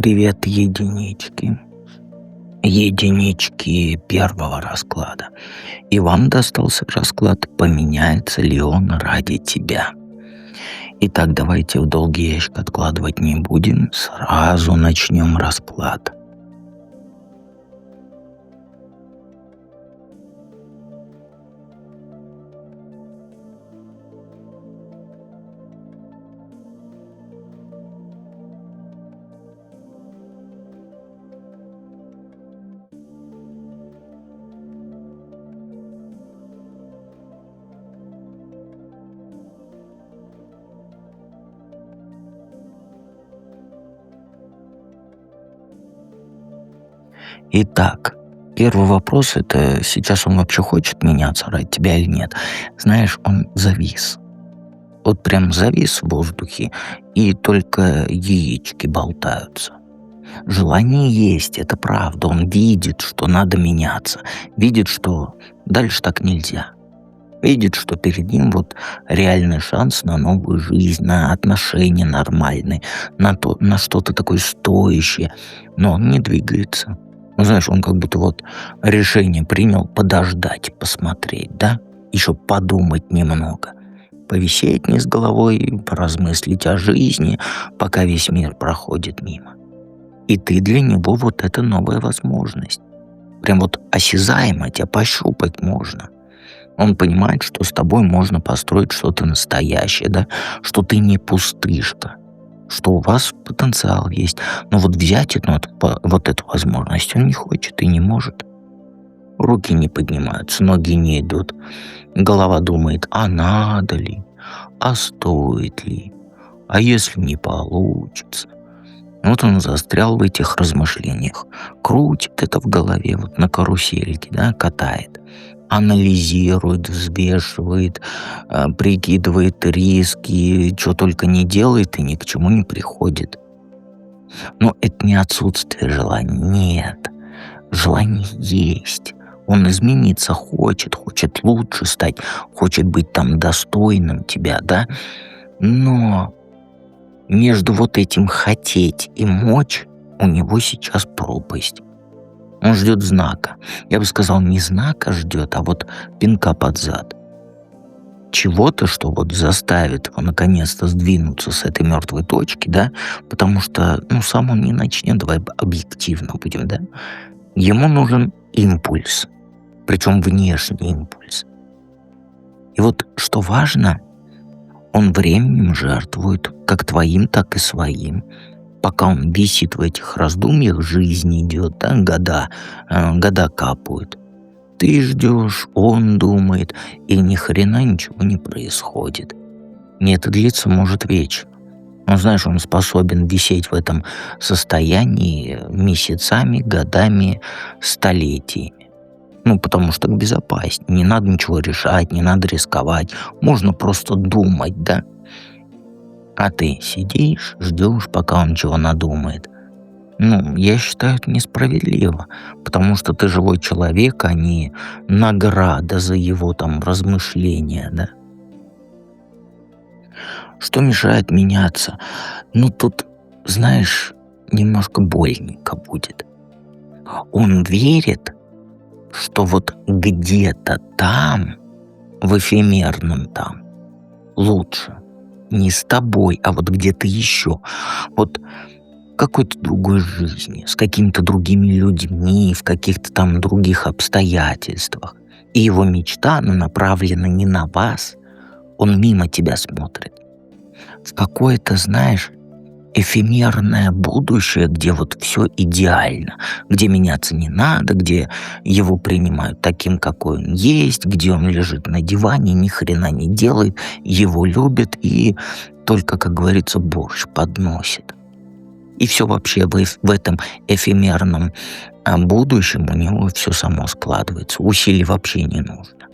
Привет, единички. Единички первого расклада. И вам достался расклад, поменяется ли он ради тебя. Итак, давайте в долгий ящик откладывать не будем, сразу начнем расклад. Итак, первый вопрос — это сейчас он вообще хочет меняться ради тебя или нет. Знаешь, он завис. Вот прям завис в воздухе, и только яички болтаются. Желание есть, это правда. Он видит, что надо меняться. Видит, что дальше так нельзя. Видит, что перед ним вот реальный шанс на новую жизнь, на отношения нормальные, на что-то такое стоящее. Но он не двигается. Ну, знаешь, он как будто вот решение принял подождать, посмотреть, да? Еще подумать немного. Повисеть вниз головой, поразмыслить о жизни, пока весь мир проходит мимо. И ты для него вот эта новая возможность. Прям вот осязаемо тебя пощупать можно. Он понимает, что с тобой можно построить что-то настоящее, да, что ты не пустышка, что у вас потенциал есть. Но вот взять вот эту возможность он не хочет и не может. Руки не поднимаются, ноги не идут. Голова думает, а надо ли, а стоит ли, а если не получится. Вот он застрял в этих размышлениях. Крутит это в голове, вот на карусельке, да, катает. Анализирует, взвешивает, прикидывает риски, что только не делает и ни к чему не приходит. Но это не отсутствие желания, нет. Желание есть. Он измениться хочет лучше стать, хочет быть там достойным тебя, да? Но между вот этим хотеть и мочь у него сейчас пропасть. Он ждет знака. Я бы сказал, не знака ждет, а вот пинка под зад. Чего-то, что вот заставит его наконец-то сдвинуться с этой мертвой точки, да? Потому что, сам он не начнет, давай объективно будем, да? Ему нужен импульс, причем внешний импульс. И вот что важно, он временем жертвует, как твоим, так и своим. Пока он висит в этих раздумьях, жизнь идет, да, года капают. Ты ждешь, он думает, и ни хрена ничего не происходит. И это длится может вечно. Но знаешь, он способен висеть в этом состоянии месяцами, годами, столетиями. Потому что так безопаснее. Не надо ничего решать, не надо рисковать. Можно просто думать, да? А ты сидишь, ждешь, пока он чего надумает. Я считаю, это несправедливо, потому что ты живой человек, а не награда за его там размышления, да? Что мешает меняться? Тут, знаешь, немножко больненько будет. Он верит, что вот где-то там, в эфемерном там, лучше. Не с тобой, а вот где-то еще. Вот какой-то другой жизни, с какими-то другими людьми, в каких-то там других обстоятельствах. И его мечта, она направлена не на вас, он мимо тебя смотрит. В какое-то, знаешь, эфемерное будущее, где вот все идеально, где меняться не надо, где его принимают таким, какой он есть, где он лежит на диване, ни хрена не делает, его любят и только, как говорится, борщ подносит. И все вообще в этом эфемерном будущем у него все само складывается, усилий вообще не нужно.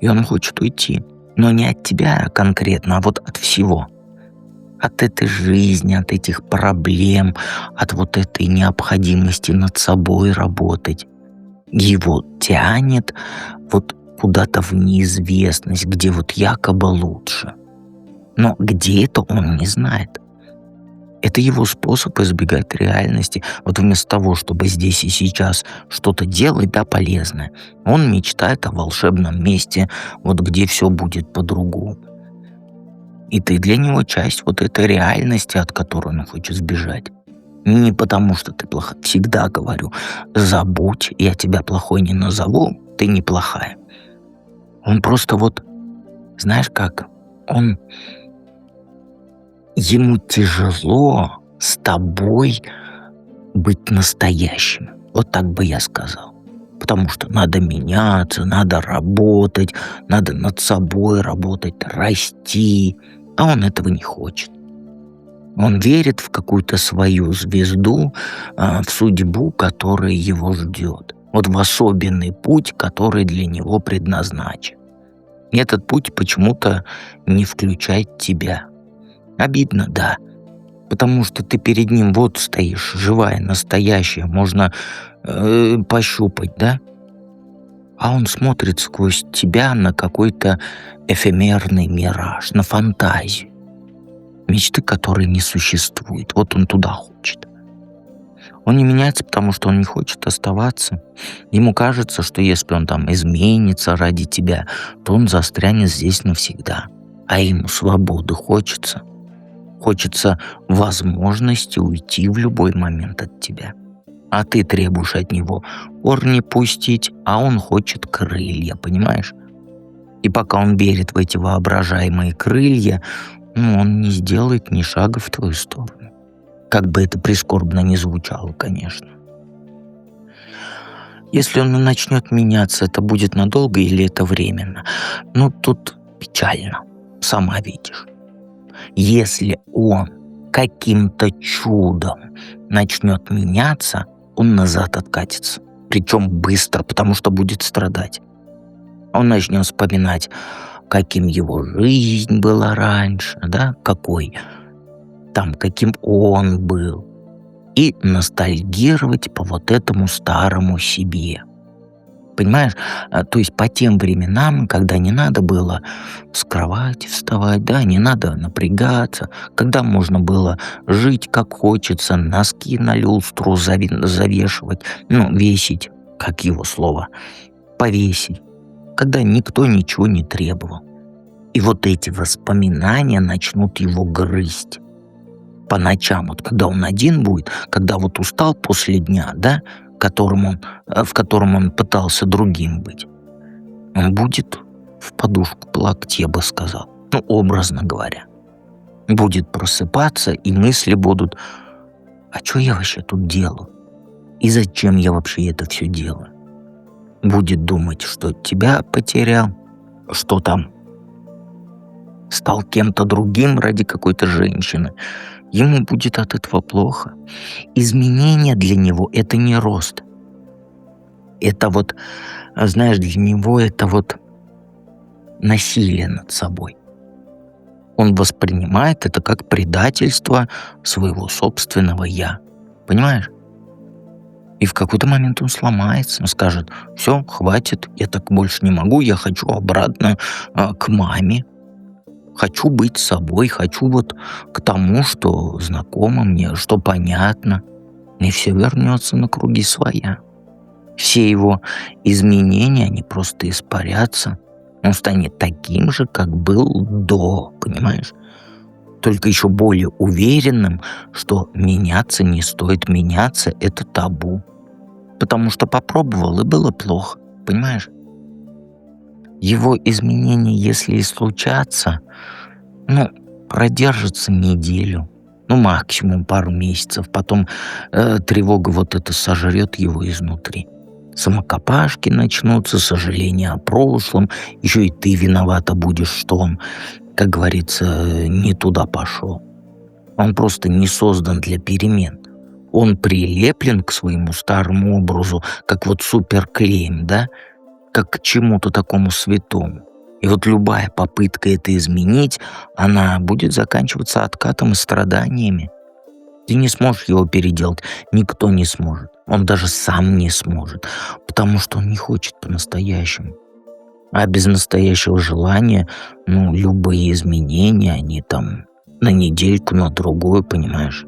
И он хочет уйти, но не от тебя конкретно, а вот от всего. От этой жизни, от этих проблем, от вот этой необходимости над собой работать. Его тянет вот куда-то в неизвестность, где вот якобы лучше. Но где это он не знает. Это Это его способ избегать реальности. Вот вместо того, чтобы здесь и сейчас что-то делать, да, полезное, он мечтает о волшебном месте, вот где все будет по-другому. И ты для него часть вот этой реальности, от которой он хочет сбежать. Не потому, что ты плохая. Всегда говорю, забудь, я тебя плохой не назову, ты неплохая. Он просто вот, знаешь как, ему тяжело с тобой быть настоящим. Вот так бы я сказал. Потому что надо меняться, надо работать, надо над собой работать, расти. А он этого не хочет. Он верит в какую-то свою звезду, в судьбу, которая его ждет. Вот в особенный путь, который для него предназначен. И этот путь почему-то не включает тебя. Обидно, да. Потому что ты перед ним вот стоишь, живая, настоящая, можно пощупать, да? А он смотрит сквозь тебя на какой-то эфемерный мираж, на фантазию. Мечты, которые не существуют. Вот он туда хочет. Он не меняется, потому что он не хочет оставаться. Ему кажется, что если он там изменится ради тебя, то он застрянет здесь навсегда. А ему свободы хочется. Хочется возможности уйти в любой момент от тебя. А ты требуешь от него корни пустить, а он хочет крылья, понимаешь? И пока он верит в эти воображаемые крылья, он не сделает ни шага в твою сторону. Как бы это прискорбно ни звучало, конечно. Если он начнет меняться, это будет надолго или это временно? Тут печально. Сама видишь. Если он каким-то чудом начнет меняться, он назад откатится. Причем быстро, потому что будет страдать. Он начнет вспоминать, каким его жизнь была раньше, да, каким он был, и ностальгировать по вот этому старому себе. Понимаешь? То есть по тем временам, когда не надо было с кровати вставать, да, не надо напрягаться, когда можно было жить как хочется, носки на люстру завешивать, весить, как его слово, повесить, когда никто ничего не требовал. И вот эти воспоминания начнут его грызть. По ночам, вот когда он один будет, когда вот устал после дня, да, в котором он пытался другим быть, он будет в подушку плакать, я бы сказал, образно говоря. Будет просыпаться, и мысли будут: а что я вообще тут делаю? И зачем я вообще это все делаю? Будет думать, что тебя потерял, что там стал кем-то другим ради какой-то женщины. Ему будет от этого плохо. Изменение для него — это не рост. Это вот, знаешь, для него это вот насилие над собой. Он воспринимает это как предательство своего собственного «я». Понимаешь? И в какой-то момент он сломается, он скажет: все, хватит, я так больше не могу, я хочу обратно к маме. Хочу быть собой, хочу вот к тому, что знакомо мне, что понятно. И все вернется на круги своя. Все его изменения, они просто испарятся. Он станет таким же, как был до, понимаешь? Только еще более уверенным, что меняться не стоит, меняться — это табу. Потому что попробовал, и было плохо, понимаешь? Его изменения, если и случатся, продержатся неделю, максимум пару месяцев. Потом тревога вот эта сожрет его изнутри. Самокопашки начнутся, сожаления о прошлом. Еще и ты виновата будешь, что он, как говорится, не туда пошел. Он просто не создан для перемен. Он прилеплен к своему старому образу, как вот суперклеем, да? Как к чему-то такому святому. И вот любая попытка это изменить, она будет заканчиваться откатом и страданиями. Ты не сможешь его переделать, никто не сможет. Он даже сам не сможет, потому что он не хочет по-настоящему. А без настоящего желания, любые изменения, они там на недельку, на другую, понимаешь?